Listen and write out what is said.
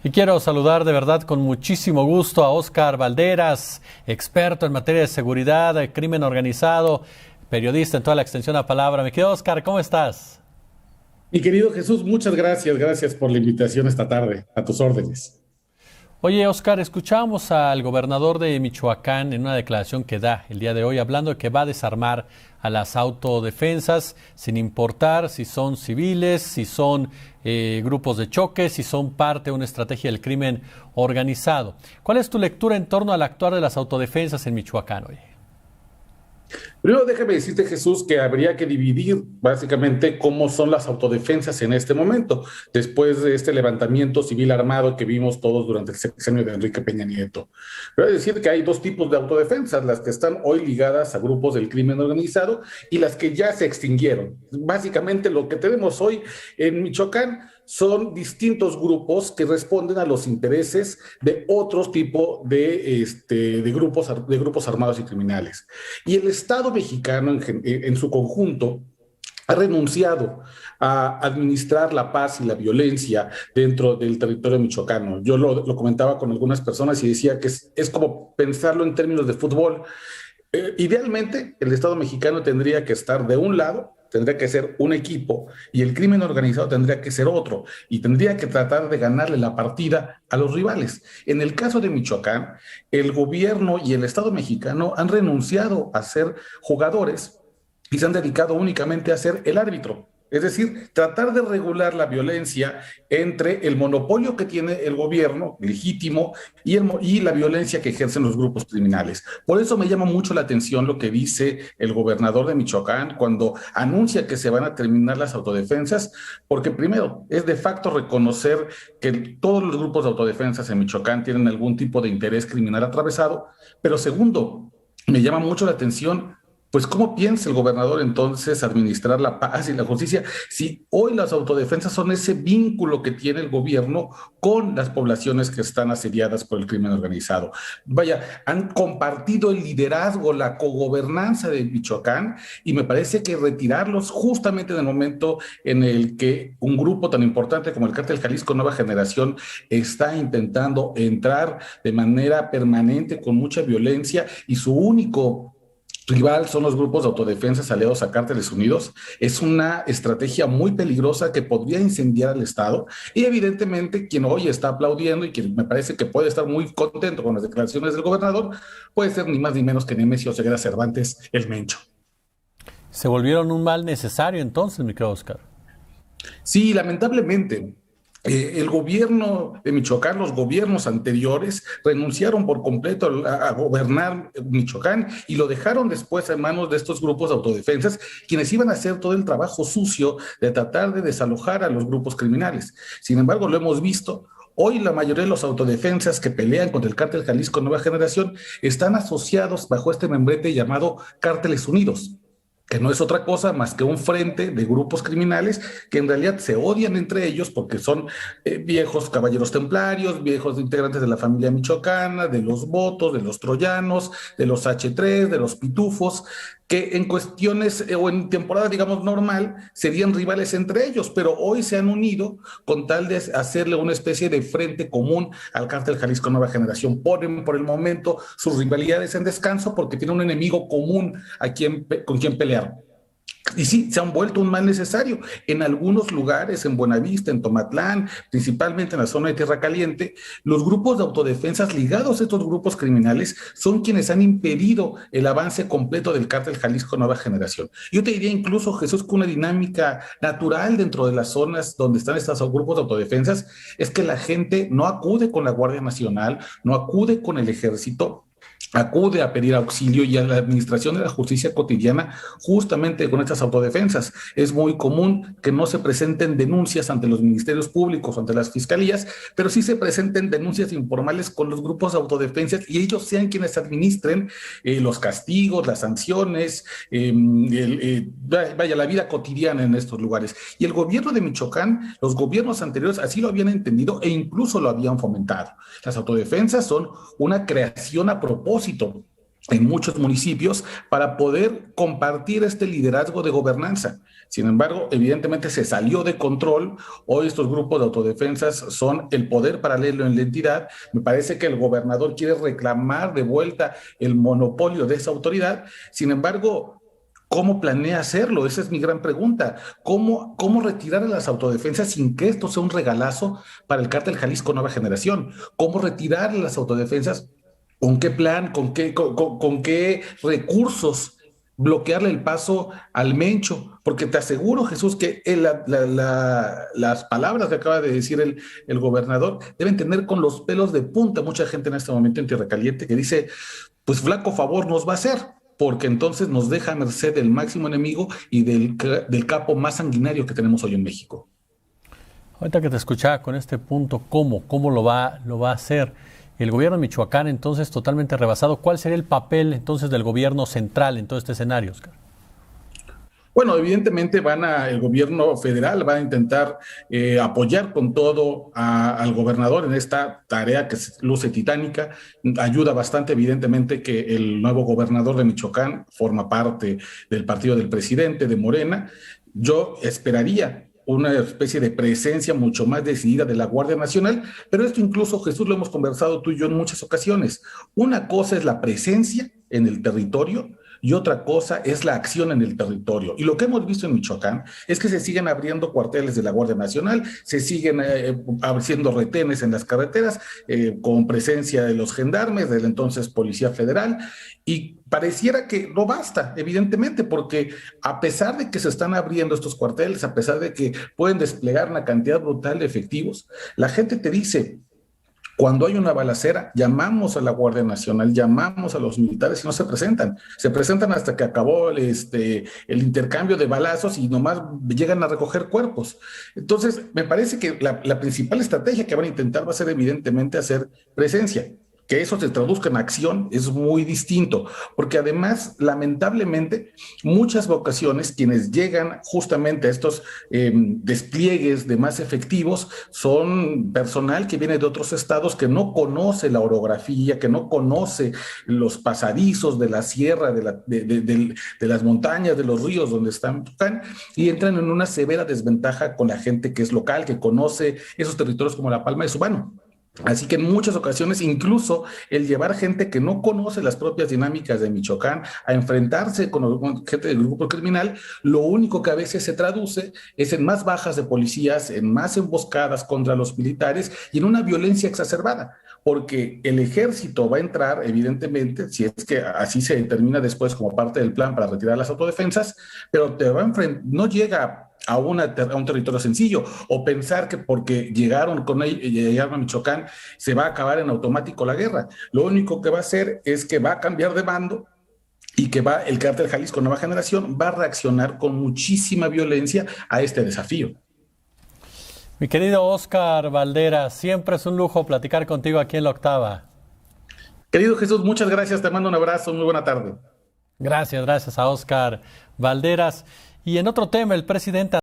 Y quiero saludar de verdad con muchísimo gusto a Óscar Valderas, experto en materia de seguridad, de crimen organizado, periodista en toda la extensión de la palabra. Mi querido Óscar, ¿cómo estás? Mi querido Jesús, muchas gracias, gracias por la invitación esta tarde, a tus órdenes. Oye, Óscar, escuchábamos al gobernador de Michoacán en una declaración que da el día de hoy, hablando de que va a desarmar a las autodefensas, sin importar si son civiles, si son grupos de choque, si son parte de una estrategia del crimen organizado. ¿Cuál es tu lectura en torno al actuar de las autodefensas en Michoacán hoy? Primero déjame decirte, Jesús, que habría que dividir básicamente cómo son las autodefensas en este momento, después de este levantamiento civil armado que vimos todos durante el sexenio de Enrique Peña Nieto. Pero es decir que hay dos tipos de autodefensas, las que están hoy ligadas a grupos del crimen organizado y las que ya se extinguieron. Básicamente lo que tenemos hoy en Michoacán son distintos grupos que responden a los intereses de otros tipos de grupos armados y criminales. Y el Estado mexicano en su conjunto ha renunciado a administrar la paz y la violencia dentro del territorio michoacano. Yo lo comentaba con algunas personas y decía que es como pensarlo en términos de fútbol. Idealmente, el Estado mexicano tendría que estar de un lado, tendría que ser un equipo y el crimen organizado tendría que ser otro y tendría que tratar de ganarle la partida a los rivales. En el caso de Michoacán, el gobierno y el Estado mexicano han renunciado a ser jugadores y se han dedicado únicamente a ser el árbitro. Es decir, tratar de regular la violencia entre el monopolio que tiene el gobierno legítimo y la violencia que ejercen los grupos criminales. Por eso me llama mucho la atención lo que dice el gobernador de Michoacán cuando anuncia que se van a terminar las autodefensas, porque primero es de facto reconocer que todos los grupos de autodefensas en Michoacán tienen algún tipo de interés criminal atravesado, pero segundo, me llama mucho la atención pues, ¿cómo piensa el gobernador entonces administrar la paz y la justicia si hoy las autodefensas son ese vínculo que tiene el gobierno con las poblaciones que están asediadas por el crimen organizado? Vaya, han compartido el liderazgo, la cogobernanza de Michoacán y me parece que retirarlos justamente en el momento en el que un grupo tan importante como el Cártel Jalisco Nueva Generación está intentando entrar de manera permanente con mucha violencia y su único rival son los grupos de autodefensa aliados a Cárteles Unidos, es una estrategia muy peligrosa que podría incendiar al Estado y evidentemente quien hoy está aplaudiendo y quien me parece que puede estar muy contento con las declaraciones del gobernador puede ser ni más ni menos que Nemesio Ceguera Cervantes, el Mencho. Se volvieron un mal necesario entonces, mi querido Óscar. Sí, lamentablemente. El gobierno de Michoacán, los gobiernos anteriores renunciaron por completo a gobernar Michoacán y lo dejaron después en manos de estos grupos de autodefensas, quienes iban a hacer todo el trabajo sucio de tratar de desalojar a los grupos criminales. Sin embargo, lo hemos visto. Hoy la mayoría de los autodefensas que pelean contra el Cártel Jalisco Nueva Generación están asociados bajo este membrete llamado Cárteles Unidos, que no es otra cosa más que un frente de grupos criminales que en realidad se odian entre ellos porque son viejos caballeros templarios, viejos integrantes de la familia michoacana, de los votos, de los troyanos, de los H3, de los pitufos, que en cuestiones o en temporada, digamos, normal, serían rivales entre ellos, pero hoy se han unido con tal de hacerle una especie de frente común al Cártel Jalisco Nueva Generación. Ponen por el momento sus rivalidades en descanso porque tienen un enemigo común con quien pelear. Y sí, se han vuelto un mal necesario. En algunos lugares, en Buenavista, en Tomatlán, principalmente en la zona de Tierra Caliente, los grupos de autodefensas ligados a estos grupos criminales son quienes han impedido el avance completo del Cártel Jalisco Nueva Generación. Yo te diría incluso, Jesús, que una dinámica natural dentro de las zonas donde están estos grupos de autodefensas es que la gente no acude con la Guardia Nacional, no acude con el Ejército, acude a pedir auxilio y a la administración de la justicia cotidiana justamente con estas autodefensas. Es muy común que no se presenten denuncias ante los ministerios públicos, ante las fiscalías, pero sí se presenten denuncias informales con los grupos de autodefensas y ellos sean quienes administren los castigos, las sanciones, vaya, la vida cotidiana en estos lugares. Y el gobierno de Michoacán, los gobiernos anteriores así lo habían entendido e incluso lo habían fomentado. Las autodefensas son una creación a propósito en muchos municipios para poder compartir este liderazgo de gobernanza. Sin embargo, evidentemente se salió de control. Hoy estos grupos de autodefensas son el poder paralelo en la entidad. Me parece que el gobernador quiere reclamar de vuelta el monopolio de esa autoridad. Sin embargo, ¿cómo planea hacerlo? Esa es mi gran pregunta. ¿Cómo retirar a las autodefensas sin que esto sea un regalazo para el cártel Jalisco Nueva Generación? ¿Cómo retirar a las autodefensas? ¿Con qué plan? ¿Con qué recursos bloquearle el paso al Mencho? Porque te aseguro, Jesús, que las palabras que acaba de decir el gobernador deben tener con los pelos de punta mucha gente en este momento en Tierra Caliente que dice, pues flaco favor nos va a hacer, porque entonces nos deja a merced del máximo enemigo y del capo más sanguinario que tenemos hoy en México. Ahorita que te escuchaba con este punto, ¿cómo lo va a hacer? El gobierno de Michoacán entonces totalmente rebasado. ¿Cuál sería el papel entonces del gobierno central en todo este escenario, Oscar? Bueno, evidentemente el gobierno federal va a intentar apoyar con todo al gobernador en esta tarea que luce titánica. Ayuda bastante, evidentemente, que el nuevo gobernador de Michoacán forma parte del partido del presidente, de Morena. Yo esperaría una especie de presencia mucho más decidida de la Guardia Nacional, pero esto incluso, Jesús, lo hemos conversado tú y yo en muchas ocasiones. Una cosa es la presencia en el territorio y otra cosa es la acción en el territorio. Y lo que hemos visto en Michoacán es que se siguen abriendo cuarteles de la Guardia Nacional, se siguen haciendo retenes en las carreteras con presencia de los gendarmes, del entonces Policía Federal, y pareciera que no basta, evidentemente, porque a pesar de que se están abriendo estos cuarteles, a pesar de que pueden desplegar una cantidad brutal de efectivos, la gente te dice, cuando hay una balacera, llamamos a la Guardia Nacional, llamamos a los militares y no se presentan. Se presentan hasta que acabó el intercambio de balazos y nomás llegan a recoger cuerpos. Entonces, me parece que la principal estrategia que van a intentar va a ser evidentemente hacer presencia. Que eso se traduzca en acción es muy distinto, porque además, lamentablemente, muchas ocasiones quienes llegan justamente a estos despliegues de más efectivos son personal que viene de otros estados que no conoce la orografía, que no conoce los pasadizos de la sierra, de las montañas, de los ríos donde están, y entran en una severa desventaja con la gente que es local, que conoce esos territorios como la Palma de Subano. Así que en muchas ocasiones, incluso el llevar gente que no conoce las propias dinámicas de Michoacán a enfrentarse con gente del grupo criminal, lo único que a veces se traduce es en más bajas de policías, en más emboscadas contra los militares y en una violencia exacerbada, porque el ejército va a entrar, evidentemente, si es que así se determina después como parte del plan para retirar las autodefensas, pero te va a no llega a un territorio sencillo, o pensar que porque llegaron a Michoacán se va a acabar en automático la guerra. Lo único que va a hacer es que va a cambiar de bando y que el cártel Jalisco Nueva Generación va a reaccionar con muchísima violencia a este desafío. Mi querido Oscar Valderas, siempre es un lujo platicar contigo aquí en La Octava. Querido Jesús, muchas gracias, te mando un abrazo, muy buena tarde. Gracias a Oscar Valderas. Y en otro tema, el presidente